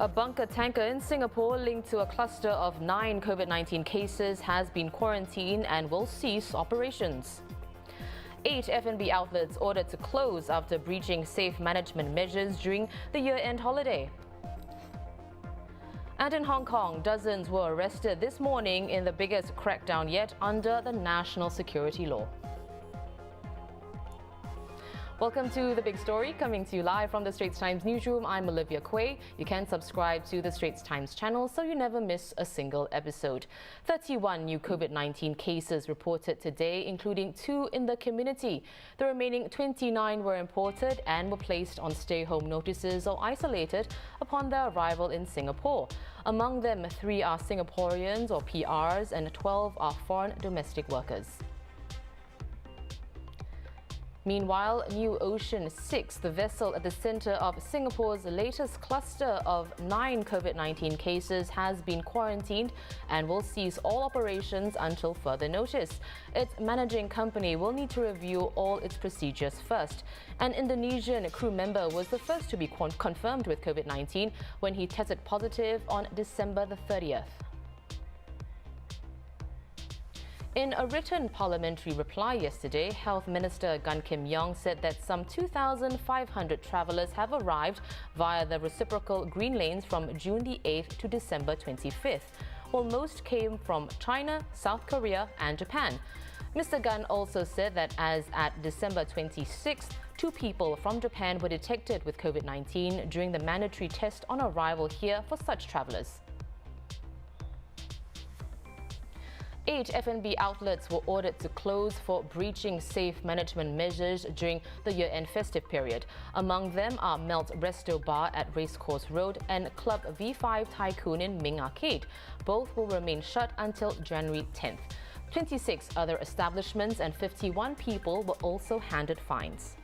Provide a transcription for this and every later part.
A bunker tanker in Singapore linked to a cluster of 9 COVID-19 cases has been quarantined and will cease operations. 8 F&B outlets ordered to close after breaching safe management measures during the year-end holiday. And in Hong Kong, dozens were arrested this morning in the biggest crackdown yet under the national security law. Welcome to The Big Story, coming to you live from the Straits Times newsroom. I'm Olivia Quay. You can subscribe to the Straits Times channel so you never miss a single episode. 31 new COVID-19 cases reported today, including 2 in the community. The remaining 29 were imported and were placed on stay-home notices or isolated upon their arrival in Singapore. Among them, 3 are Singaporeans or PRs and 12 are foreign domestic workers. Meanwhile, New Ocean 6, the vessel at the center of Singapore's latest cluster of 9 COVID-19 cases, has been quarantined and will cease all operations until further notice. Its managing company will need to review all its procedures first. An Indonesian crew member was the first to be confirmed with COVID-19 when he tested positive on December the 30th. In a written parliamentary reply yesterday, Health Minister Gan Kim Yong said that some 2,500 travellers have arrived via the reciprocal green lanes from June the 8th to December 25th, while most came from China, South Korea and Japan. Mr. Gan also said that as at December 26th, 2 people from Japan were detected with COVID-19 during the mandatory test on arrival here for such travellers. 8 F&B outlets were ordered to close for breaching safe management measures during the year-end festive period. Among them are Melt Resto Bar at Racecourse Road and Club V5 Tycoon in Ming Arcade. Both will remain shut until January 10th. 26 other establishments and 51 people were also handed fines.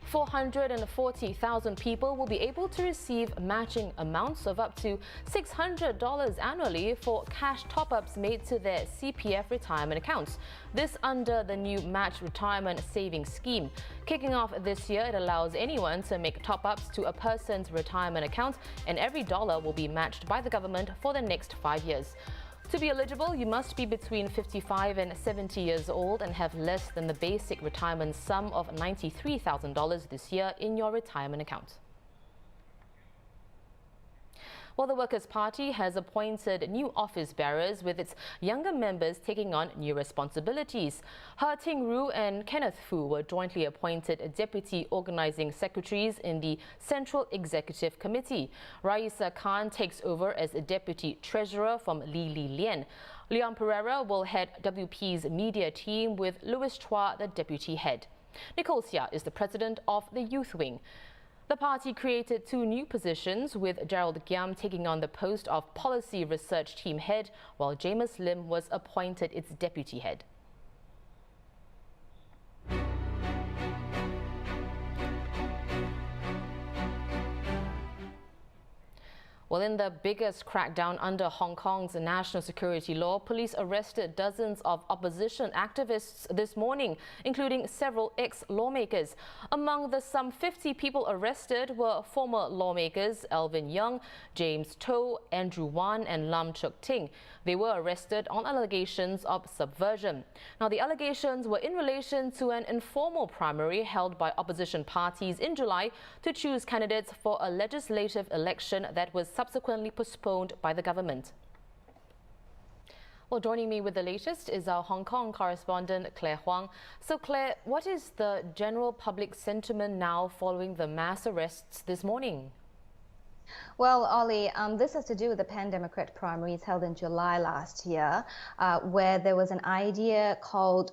440,000 people will be able to receive matching amounts of up to $600 annually for cash top-ups made to their CPF retirement accounts. This under the new Match Retirement Savings Scheme. Kicking off this year, it allows anyone to make top-ups to a person's retirement account, and every dollar will be matched by the government for the next 5 years. To be eligible, you must be between 55 and 70 years old and have less than the basic retirement sum of $93,000 this year in your retirement account. Well, the Workers' Party has appointed new office bearers, with its younger members taking on new responsibilities. Ha Ting-ru and Kenneth Fu were jointly appointed Deputy Organising Secretaries in the Central Executive Committee. Raisa Khan takes over as a Deputy Treasurer from Li Lian. Leon Pereira will head WP's media team, with Louis Chua the Deputy Head. Nicole Sia is the President of the Youth Wing. The party created 2 new positions, with Gerald Giam taking on the post of Policy Research Team Head, while James Lim was appointed its Deputy Head. Well, in the biggest crackdown under Hong Kong's national security law, police arrested dozens of opposition activists this morning, including several ex-lawmakers. Among the some 50 people arrested were former lawmakers Alvin Young, James To, Andrew Wan and Lam Chuk Ting. They were arrested on allegations of subversion. Now, the allegations were in relation to an informal primary held by opposition parties in July to choose candidates for a legislative election that was subsequently postponed by the government. Well, joining me with the latest is our Hong Kong correspondent Claire Huang. So Claire, what is the general public sentiment now following the mass arrests this morning? Well, Ollie, this has to do with the pan-Democrat primaries held in July last year, where there was an idea called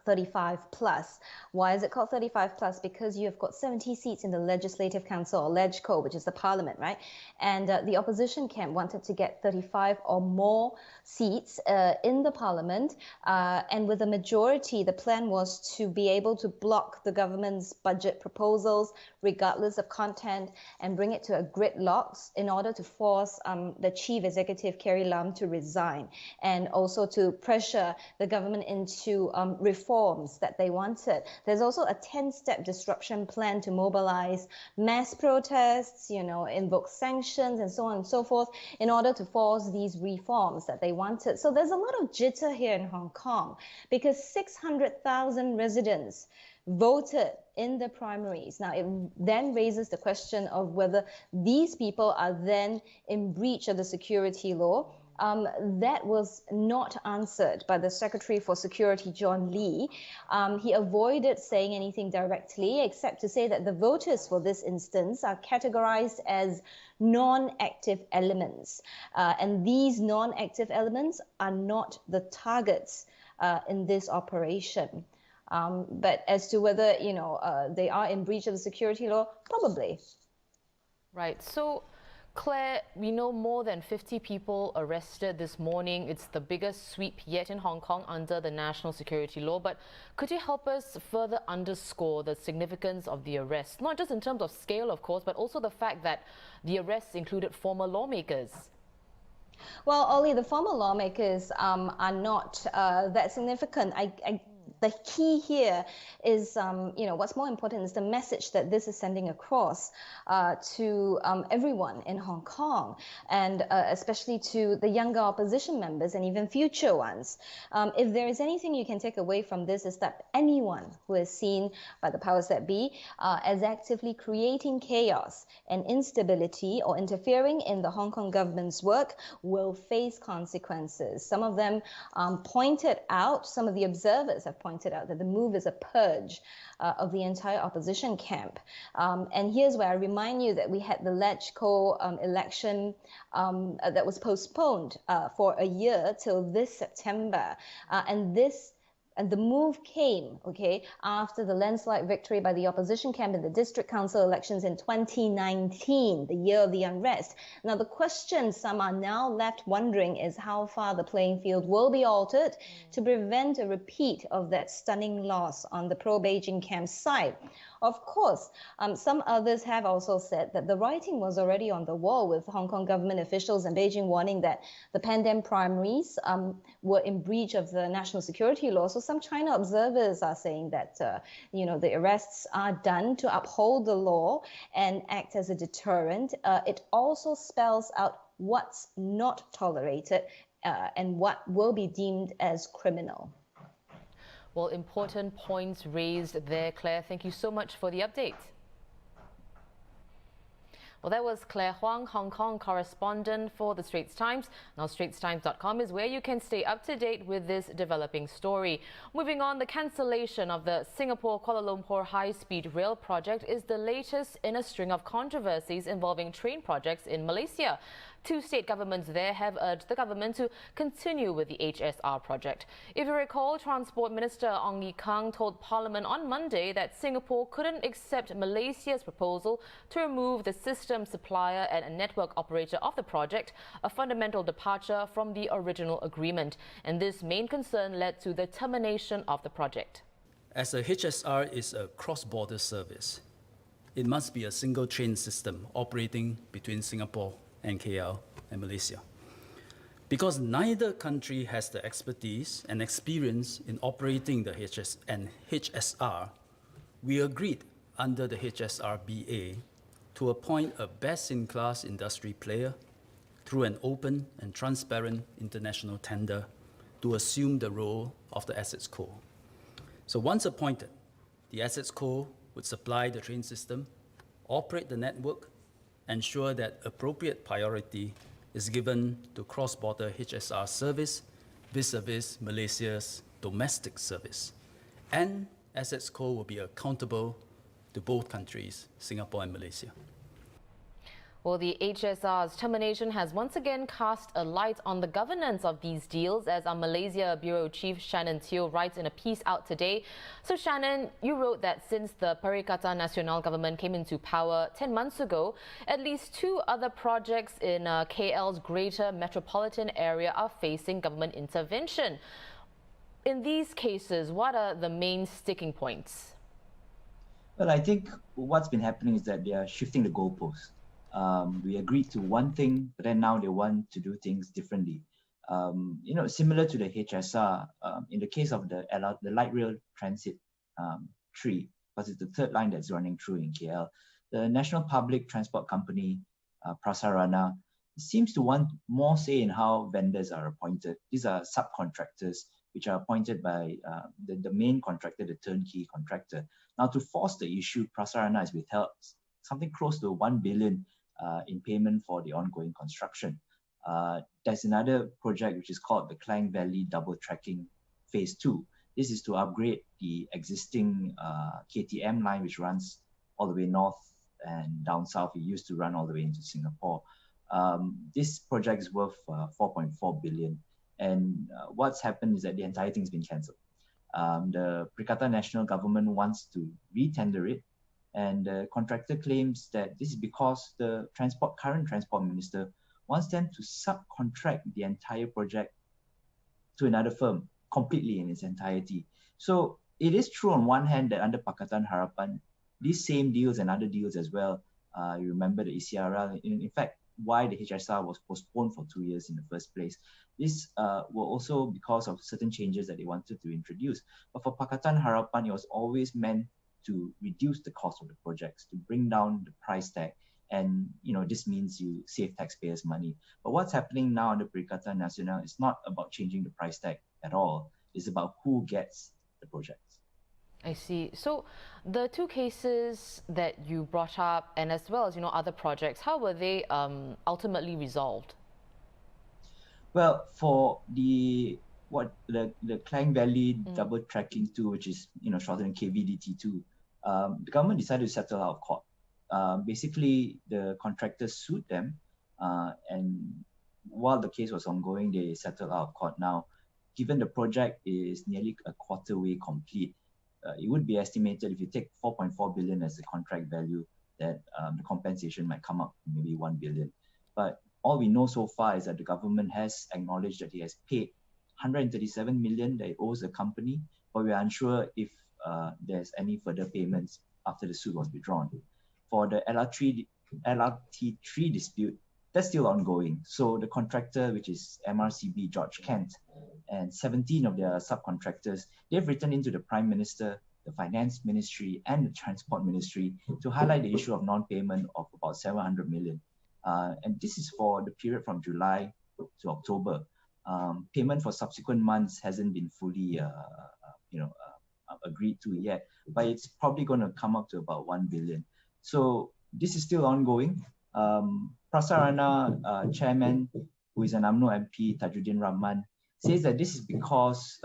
35 plus. Why is it called 35 plus? Because you have got 70 seats in the Legislative Council, or LegCo, which is the parliament, right? And the opposition camp wanted to get 35 or more seats in the parliament. And with a majority, the plan was to be able to block the government's budget proposals, regardless of content, and bring it to a gridlock in order to force the chief executive, Carrie Lam, to resign, and also to pressure the government into reform reforms that they wanted. There's also a 10-step disruption plan to mobilize mass protests, invoke sanctions and so on and so forth in order to force these reforms that they wanted. So there's a lot of jitter here in Hong Kong because 600,000 residents voted in the primaries. Now, it then raises the question of whether these people are then in breach of the security law. That was not answered by the Secretary for Security, John Lee. He avoided saying anything directly, except to say that the voters for this instance are categorized as non-active elements. And these non-active elements are not the targets in this operation. But as to whether, they are in breach of the security law, probably. Right. So, Claire, we know more than 50 people arrested this morning. It's the biggest sweep yet in Hong Kong under the national security law. But could you help us further underscore the significance of the arrest? Not just in terms of scale, of course, but also the fact that the arrests included former lawmakers. Well, Ollie, the former lawmakers are not that significant. The key here is, what's more important is the message that this is sending across to everyone in Hong Kong, and especially to the younger opposition members and even future ones. If there is anything you can take away from this, is that anyone who is seen by the powers that be as actively creating chaos and instability or interfering in the Hong Kong government's work will face consequences. Some of them pointed out, some of the observers have pointed out that the move is a purge of the entire opposition camp. And here's where I remind you that we had the LegCo election that was postponed for a year till this September. And the move came, after the landslide victory by the opposition camp in the district council elections in 2019, the year of the unrest. Now, the question some are now left wondering is how far the playing field will be altered to prevent a repeat of that stunning loss on the pro-Beijing camp side. Of course, some others have also said that the writing was already on the wall, with Hong Kong government officials and Beijing warning that the pandemic primaries were in breach of the national security law. So some China observers are saying that, the arrests are done to uphold the law and act as a deterrent. It also spells out what's not tolerated and what will be deemed as criminal. Well, important points raised there, Claire. Thank you so much for the update. Well, that was Claire Huang, Hong Kong correspondent for the Straits Times. Now, straitstimes.com is where you can stay up to date with this developing story. Moving on, the cancellation of the Singapore-Kuala Lumpur high-speed rail project is the latest in a string of controversies involving train projects in Malaysia. Two state governments there have urged the government to continue with the HSR project. If you recall, Transport Minister Ong Ye Kung told Parliament on Monday that Singapore couldn't accept Malaysia's proposal to remove the system supplier and a network operator of the project, a fundamental departure from the original agreement. And this main concern led to the termination of the project. As a HSR is a cross-border service, it must be a single train system operating between Singapore and KL and Malaysia. Because neither country has the expertise and experience in operating the HSR, we agreed under the HSR-BA to appoint a best-in-class industry player through an open and transparent international tender to assume the role of the Assets Co. So once appointed, the Assets Co would supply the train system, operate the network, ensure that appropriate priority is given to cross-border HSR service vis-a-vis Malaysia's domestic service. And Assets Co will be accountable to both countries, Singapore and Malaysia. Well, the HSR's termination has once again cast a light on the governance of these deals, as our Malaysia Bureau Chief Shannon Teo writes in a piece out today. So Shannon, you wrote that since the Perikatan Nasional government came into power 10 months ago, at least two other projects in KL's greater metropolitan area are facing government intervention. In these cases, what are the main sticking points? Well, I think what's been happening is that they are shifting the goalposts. We agreed to one thing, but then now they want to do things differently. Similar to the HSR, in the case of the light rail transit tree, because it's the third line that's running through in KL, the National Public Transport Company, Prasarana, seems to want more say in how vendors are appointed. These are subcontractors which are appointed by the main contractor, the turnkey contractor. Now, to force the issue, Prasarana has withheld something close to 1 billion in payment for the ongoing construction. There's another project which is called the Klang Valley Double Tracking Phase 2. This is to upgrade the existing KTM line, which runs all the way north and down south. It used to run all the way into Singapore. This project is worth 4.4 billion. And what's happened is that the entire thing's been cancelled. The Perikatan National Government wants to re-tender it, and the contractor claims that this is because the current transport minister wants them to subcontract the entire project to another firm completely in its entirety. So it is true on one hand that under Pakatan Harapan, these same deals and other deals as well, you remember the ECRL, in fact, why the HSR was postponed for 2 years in the first place. This were also because of certain changes that they wanted to introduce. But for Pakatan Harapan, it was always meant to reduce the cost of the projects, to bring down the price tag. And this means you save taxpayers' money. But what's happening now under Perikatan Nasional is not about changing the price tag at all. It's about who gets the projects. I see. So the two cases that you brought up, and as well as other projects, how were they ultimately resolved? Well, for the Klang Valley Double Tracking 2, which is shorter than KVDT2, the government decided to settle out of court. Basically, the contractors sued them, and while the case was ongoing, they settled out of court. Now, given the project is nearly a quarter way complete, it would be estimated, if you take 4.4 billion as the contract value, that the compensation might come up to maybe 1 billion. But all we know so far is that the government has acknowledged that it has paid 137 million that it owes the company, but we are unsure if there's any further payments after the suit was withdrawn. For the LRT3 dispute, that's still ongoing. So the contractor, which is MRCB George Kent, and 17 of their subcontractors, they've written into the Prime Minister, the Finance Ministry, and the Transport Ministry to highlight the issue of non-payment of about 700 million. And this is for the period from July to October. Payment for subsequent months hasn't been fully agreed to yet, but it's probably going to come up to about 1 billion. So this is still ongoing. Prasarana chairman, who is an UMNO MP, Tajuddin Rahman, says that this is because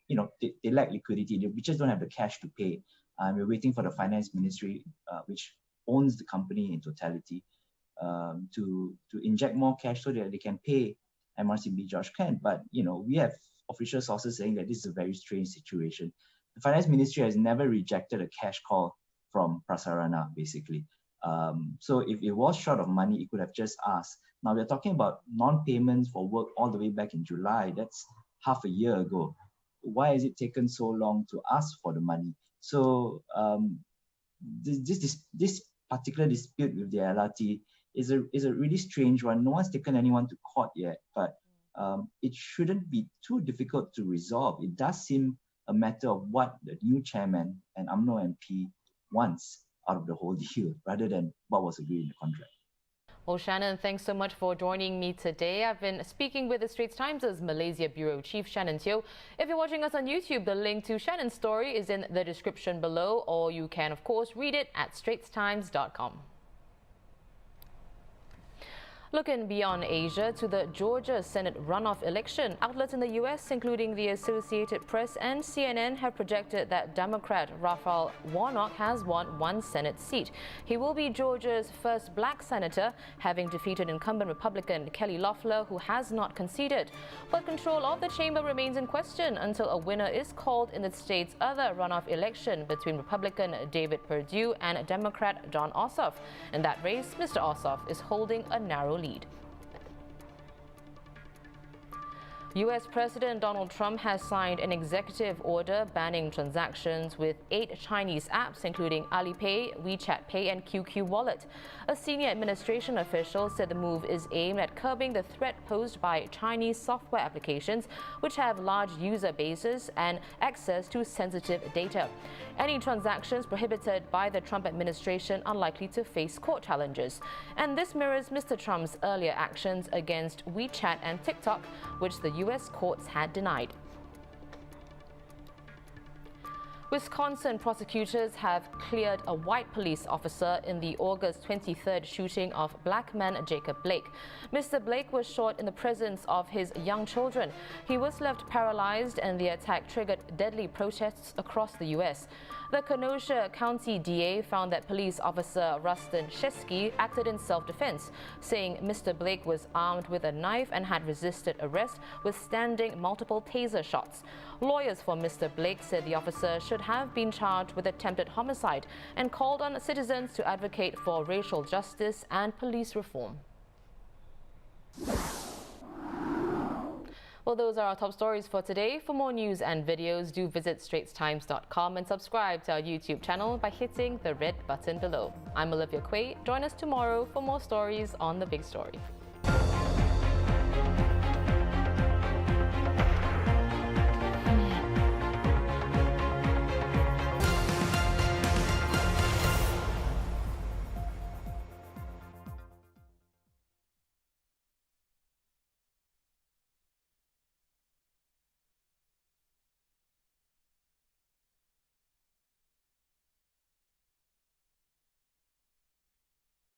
they lack liquidity. They just don't have the cash to pay. We're waiting for the Finance Ministry, which owns the company in totality, to inject more cash so that they can pay MRCB George Kent. But we have official sources saying that this is a very strange situation. The Finance Ministry has never rejected a cash call from Prasarana, basically. So if it was short of money, it could have just asked. Now we're talking about non-payments for work all the way back in July. That's half a year ago. Why has it taken so long to ask for the money? So this particular dispute with the LRT is a really strange one. No one's taken anyone to court yet, but it shouldn't be too difficult to resolve. It does seem a matter of what the new chairman and UMNO MP wants out of the whole deal, rather than what was agreed in the contract. Well, Shannon, thanks so much for joining me today. I've been speaking with the Straits Times' Malaysia Bureau Chief, Shannon Teo. If you're watching us on YouTube, the link to Shannon's story is in the description below, or you can, of course, read it at straitstimes.com. Looking beyond Asia to the Georgia Senate runoff election, outlets in the U.S., including the Associated Press and CNN, have projected that Democrat Raphael Warnock has won one Senate seat. He will be Georgia's first black senator, having defeated incumbent Republican Kelly Loeffler, who has not conceded. But control of the chamber remains in question until a winner is called in the state's other runoff election between Republican David Perdue and Democrat Jon Ossoff. In that race, Mr. Ossoff is holding a narrow lead. U.S. President Donald Trump has signed an executive order banning transactions with 8 Chinese apps, including Alipay, WeChat Pay, and QQ Wallet. A senior administration official said the move is aimed at curbing the threat posed by Chinese software applications, which have large user bases and access to sensitive data. Any transactions prohibited by the Trump administration are likely to face court challenges. And this mirrors Mr. Trump's earlier actions against WeChat and TikTok, which the U.S. courts had denied. Wisconsin prosecutors have cleared a white police officer in the August 23rd shooting of black man Jacob Blake. Mr. Blake was shot in the presence of his young children. He was left paralyzed, and the attack triggered deadly protests across the U.S. The Kenosha County DA found that police officer Rustin Shesky acted in self-defense, saying Mr. Blake was armed with a knife and had resisted arrest, withstanding multiple taser shots. Lawyers for Mr. Blake said the officer should have been charged with attempted homicide and called on citizens to advocate for racial justice and police reform. Well, those are our top stories for today. For more news and videos, do visit straitstimes.com and subscribe to our YouTube channel by hitting the red button below. I'm Olivia Quay. Join us tomorrow for more stories on The Big Story.